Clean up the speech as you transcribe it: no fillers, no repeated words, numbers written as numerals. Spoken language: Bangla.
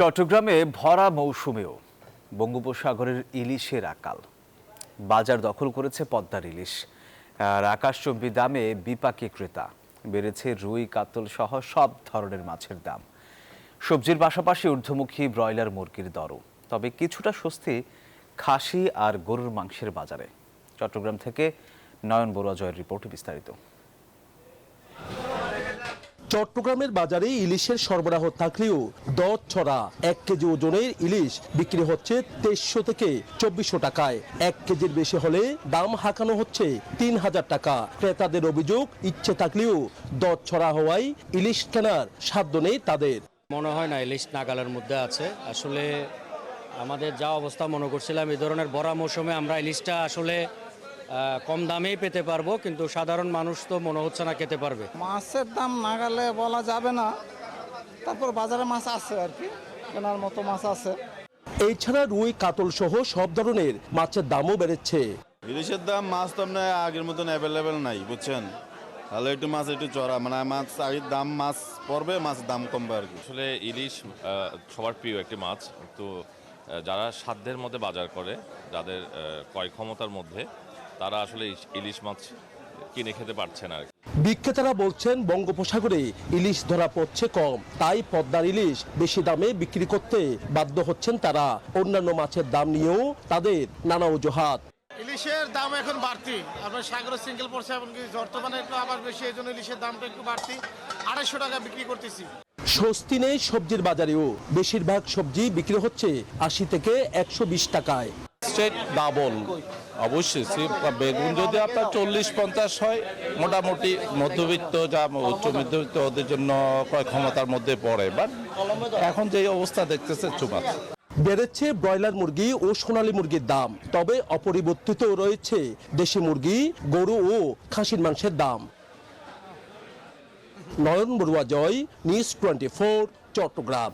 চট্টগ্রামে ভরা মৌসুমেও বঙ্গোপসাগরের ইলিশের আকাল। বাজার দখল করেছে পদ্মার ইলিশ। আর আকাশচুম্বী দামে বিপাকে ক্রেতা। বেড়েছে রুই, কাতল সহ সব ধরনের মাছের দাম। সবজির পাশাপাশি ঊর্ধ্বমুখী ব্রয়লার মুরগির দরও। তবে কিছুটা স্বস্তি খাসি আর গরুর মাংসের বাজারে। চট্টগ্রাম থেকে নয়ন বড়ুয়া জয়ের রিপোর্টে বিস্তারিত। চট্টগ্রামের বাজারে ইলিশের সরবরাহ থাকলেও দর ছড়া 1 কেজি ওজনের ইলিশ বিক্রি হচ্ছে 2300 থেকে 2400 টাকায়। 1 কেজির বেশি হলে দাম হাঁকানো হচ্ছে 3000 টাকা। ক্রেতাদের অভিযোগ, ইচ্ছে থাকলেও দর ছড়া হওয়ায় ইলিশ কেনার সাধ্য নেই তাদের। মনে হয় না ইলিশ নাগালের মধ্যে আছে। আসলে আমাদের যা অবস্থা মনে করছিলাম এই ধরনের বড় মৌসুমে আমরা ইলিশটা আসলে কম দামেই পেতে পারবো, কিন্তু সাধারণ মানুষ তো মনে হচ্ছে না খেতে পারবে। মাছের দাম নাগালে বলা যাবে না, তারপর বাজারে মাছ আছে আর কি, কেনার মতো মাছ আছে। এছাড়া রুই, কাতল সহ সব ধরনের মাছের দামও বেড়েছে। ইলিশের দাম মাছ তো আপনার আগের মতন অ্যাভেলেবেল নাই, বুঝছেন। তাহলে একটু মাছ একটু চড়া, মানে মাছ আগের দাম মাছ পড়বে, মাছ দাম কমবে আর কি। আসলে ইলিশ সবার প্রিয় একটি মাছ, তো যারা সাধ্যের মধ্যে বাজার করে, যাদের ক্রয় ক্ষমতার মধ্যে, তারা আসলে ইলিশ মাছ কিনে খেতে পারছে না। বিক্রেতারা বলছেন বঙ্গোপসাগরে ইলিশ ধরা পড়ছে কম, তাই পদ্মার ইলিশ বেশি দামে বিক্রি করতে বাধ্য হচ্ছেন তারা। অন্যান্য মাছের দাম নিয়েও তাদের নানা অজুহাত। ইলিশের দাম এখন বাড়তি, আপনার সাগরের সিঙ্গেল পড়ছে, এমনকি বর্তমানে একটু আবার বেশি, এই জন্য ইলিশের দামটা একটু বাড়তি। 250 টাকা বিক্রি করতেছি। স্বস্তি নেই সবজির বাজারেও। বেশিরভাগ সবজি বিক্রি হচ্ছে 80 থেকে 120 টাকায়। স্ট্রেট ডাবল অবশ্যই। বেগুন যদি আপনার 40-50 হয়, মোটামুটি মধ্যবিত্ত যা উচ্চ মধ্যবিত্ত ওদের জন্য ক্রয় ক্ষমতার মধ্যে পড়ে, বাট এখন যে অবস্থা দেখতেছে চুমাচ। বেড়েছে ব্রয়লার মুরগি ও সোনালী মুরগির দাম, তবে অপরিবর্তিত রয়েছে দেশি মুরগি, গরু ও খাসির মাংসের দাম। নয়ন বড়ুয়া জয়, নিউজ 24, চট্টগ্রাম।